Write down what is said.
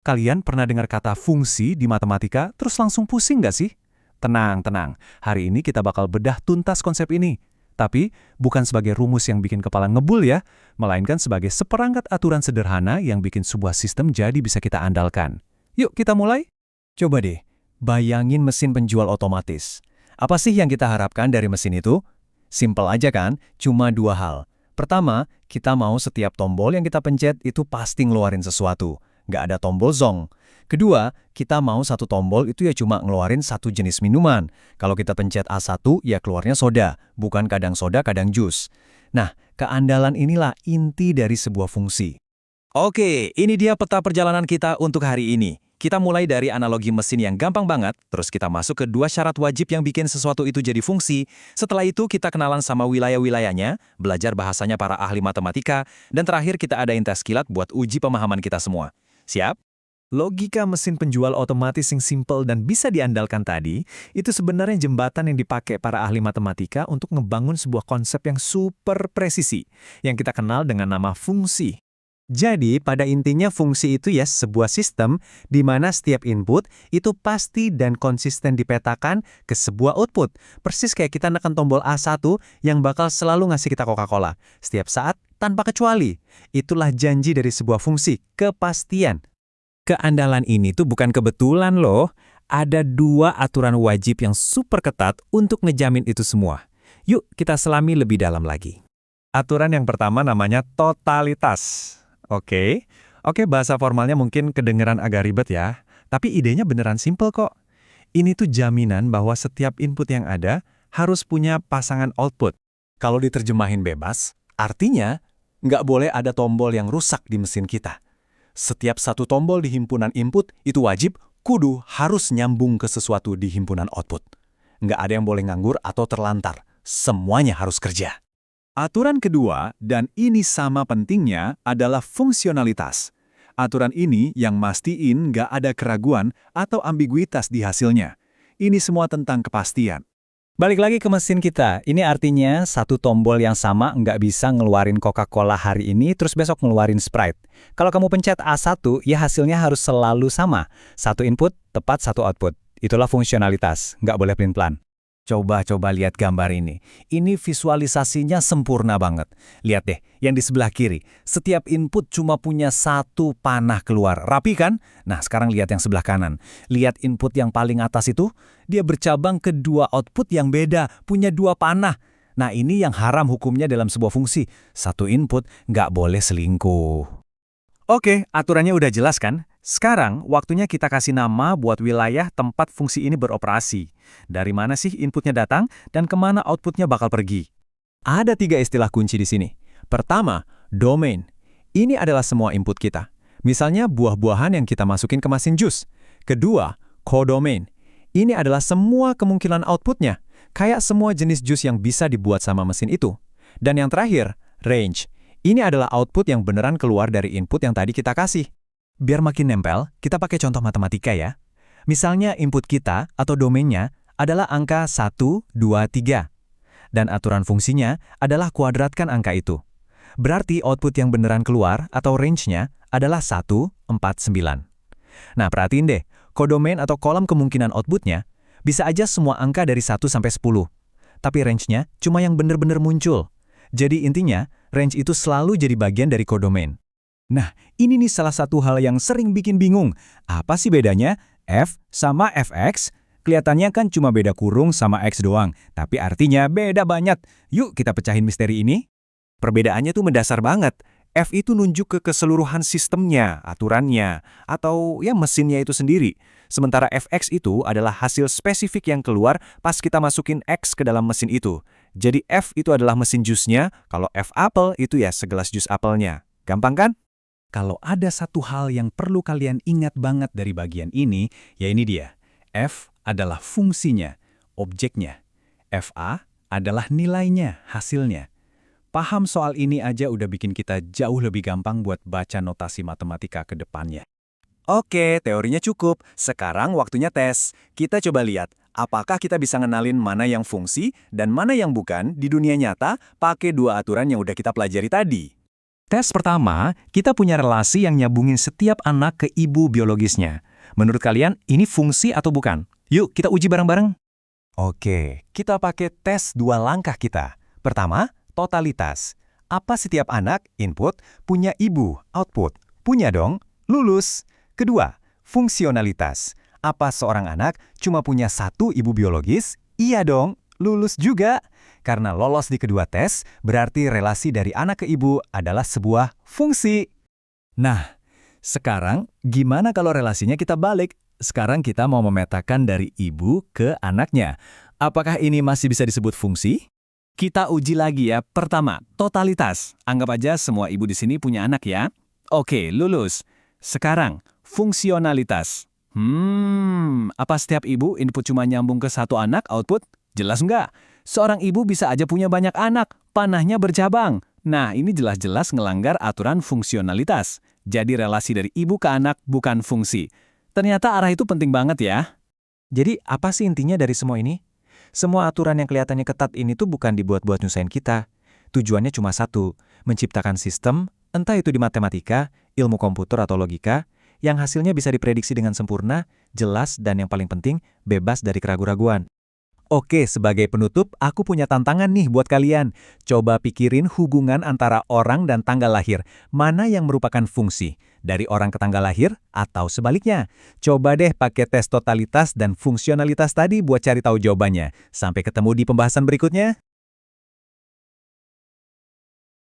Kalian pernah dengar kata fungsi di matematika terus langsung pusing nggak sih? Tenang, tenang. Hari ini kita bakal bedah tuntas konsep ini. Tapi bukan sebagai rumus yang bikin kepala ngebul ya, melainkan sebagai seperangkat aturan sederhana yang bikin sebuah sistem jadi bisa kita andalkan. Yuk kita mulai. Coba deh, bayangin mesin penjual otomatis. Apa sih yang kita harapkan dari mesin itu? Simpel aja kan, cuma dua hal. Pertama, kita mau setiap tombol yang kita pencet itu pasti ngeluarin sesuatu. Nggak ada tombol zong. Kedua, kita mau satu tombol itu ya cuma ngeluarin satu jenis minuman. Kalau kita pencet A1, ya keluarnya soda. Bukan kadang soda, kadang jus. Nah, keandalan inilah inti dari sebuah fungsi. Oke, ini dia peta perjalanan kita untuk hari ini. Kita mulai dari analogi mesin yang gampang banget, terus kita masuk ke dua syarat wajib yang bikin sesuatu itu jadi fungsi. Setelah itu kita kenalan sama wilayah-wilayahnya, belajar bahasanya para ahli matematika, dan terakhir kita adain tes kilat buat uji pemahaman kita semua. Siap? Logika mesin penjual otomatis yang simpel dan bisa diandalkan tadi, itu sebenarnya jembatan yang dipakai para ahli matematika untuk ngebangun sebuah konsep yang super presisi, yang kita kenal dengan nama fungsi. Jadi, pada intinya fungsi itu ya sebuah sistem di mana setiap input itu pasti dan konsisten dipetakan ke sebuah output. Persis kayak kita neken tombol A1 yang bakal selalu ngasih kita Coca-Cola. Setiap saat, tanpa kecuali. Itulah janji dari sebuah fungsi, kepastian. Keandalan ini tuh bukan kebetulan loh. Ada dua aturan wajib yang super ketat untuk ngejamin itu semua. Yuk kita selami lebih dalam lagi. Aturan yang pertama namanya totalitas. Oke, bahasa formalnya mungkin kedengeran agak ribet ya. Tapi idenya beneran simple kok. Ini tuh jaminan bahwa setiap input yang ada harus punya pasangan output. Kalau diterjemahin bebas, artinya nggak boleh ada tombol yang rusak di mesin kita. Setiap satu tombol di himpunan input itu wajib, kudu harus nyambung ke sesuatu di himpunan output. Nggak ada yang boleh nganggur atau terlantar. Semuanya harus kerja. Aturan kedua, dan ini sama pentingnya, adalah fungsionalitas. Aturan ini yang mastiin nggak ada keraguan atau ambiguitas di hasilnya. Ini semua tentang kepastian. Balik lagi ke mesin kita. Ini artinya satu tombol yang sama nggak bisa ngeluarin Coca-Cola hari ini terus besok ngeluarin Sprite. Kalau kamu pencet A1, ya hasilnya harus selalu sama. Satu input, tepat satu output. Itulah fungsionalitas, nggak boleh pelin-pelan. Coba lihat gambar ini. Ini visualisasinya sempurna banget. Lihat deh, yang di sebelah kiri. Setiap input cuma punya satu panah keluar. Rapi kan? Nah, sekarang lihat yang sebelah kanan. Lihat input yang paling atas itu. Dia bercabang ke dua output yang beda, punya dua panah. Nah, ini yang haram hukumnya dalam sebuah fungsi. Satu input nggak boleh selingkuh. Oke, aturannya udah jelas kan? Sekarang, waktunya kita kasih nama buat wilayah tempat fungsi ini beroperasi. Dari mana sih inputnya datang dan kemana outputnya bakal pergi? Ada 3 istilah kunci di sini. Pertama, domain. Ini adalah semua input kita. Misalnya buah-buahan yang kita masukin ke mesin jus. Kedua, codomain. Ini adalah semua kemungkinan outputnya. Kayak semua jenis jus yang bisa dibuat sama mesin itu. Dan yang terakhir, range. Ini adalah output yang beneran keluar dari input yang tadi kita kasih. Biar makin nempel, kita pakai contoh matematika ya. Misalnya input kita atau domainnya adalah angka 1, 2, 3. Dan aturan fungsinya adalah kuadratkan angka itu. Berarti output yang beneran keluar atau range-nya adalah 1, 4, 9. Nah, perhatiin deh, kodomain atau kolam kemungkinan outputnya bisa aja semua angka dari 1 sampai 10. Tapi range-nya cuma yang bener-bener muncul. Jadi intinya, range itu selalu jadi bagian dari kodomain. Nah, ini nih salah satu hal yang sering bikin bingung. Apa sih bedanya F sama Fx? Kelihatannya kan cuma beda kurung sama X doang, tapi artinya beda banget. Yuk kita pecahin misteri ini. Perbedaannya tuh mendasar banget. F itu nunjuk ke keseluruhan sistemnya, aturannya, atau ya mesinnya itu sendiri. Sementara Fx itu adalah hasil spesifik yang keluar pas kita masukin X ke dalam mesin itu. Jadi F itu adalah mesin jusnya, kalau F apel itu ya segelas jus apelnya. Gampang kan? Kalau ada satu hal yang perlu kalian ingat banget dari bagian ini, ya ini dia. F adalah fungsinya, objeknya. FA adalah nilainya, hasilnya. Paham soal ini aja udah bikin kita jauh lebih gampang buat baca notasi matematika ke depannya. Oke, teorinya cukup. Sekarang waktunya tes. Kita coba lihat, apakah kita bisa ngenalin mana yang fungsi dan mana yang bukan di dunia nyata pakai dua aturan yang udah kita pelajari tadi. Tes pertama, kita punya relasi yang nyambungin setiap anak ke ibu biologisnya. Menurut kalian, ini fungsi atau bukan? Yuk, kita uji bareng-bareng. Oke, kita pakai tes 2 langkah kita. Pertama, totalitas. Apa setiap anak, input, punya ibu, output? Punya dong, lulus. Kedua, fungsionalitas. Apa seorang anak cuma punya 1 ibu biologis? Iya dong, lulus juga. Karena lolos di kedua tes, berarti relasi dari anak ke ibu adalah sebuah fungsi. Nah, sekarang gimana kalau relasinya kita balik? Sekarang kita mau memetakan dari ibu ke anaknya. Apakah ini masih bisa disebut fungsi? Kita uji lagi ya. Pertama, totalitas. Anggap aja semua ibu di sini punya anak ya. Oke, lulus. Sekarang, fungsionalitas. Apa setiap ibu input cuma nyambung ke 1 anak, output? Jelas nggak? Seorang ibu bisa aja punya banyak anak, panahnya bercabang. Nah, ini jelas-jelas ngelanggar aturan fungsionalitas. Jadi relasi dari ibu ke anak bukan fungsi. Ternyata arah itu penting banget ya. Jadi apa sih intinya dari semua ini? Semua aturan yang kelihatannya ketat ini tuh bukan dibuat-buat nyusahin kita. Tujuannya cuma satu, menciptakan sistem, entah itu di matematika, ilmu komputer atau logika, yang hasilnya bisa diprediksi dengan sempurna, jelas, dan yang paling penting, bebas dari keraguan-raguan. Oke, sebagai penutup, aku punya tantangan nih buat kalian. Coba pikirin hubungan antara orang dan tanggal lahir. Mana yang merupakan fungsi? Dari orang ke tanggal lahir atau sebaliknya? Coba deh pakai tes totalitas dan fungsionalitas tadi buat cari tahu jawabannya. Sampai ketemu di pembahasan berikutnya.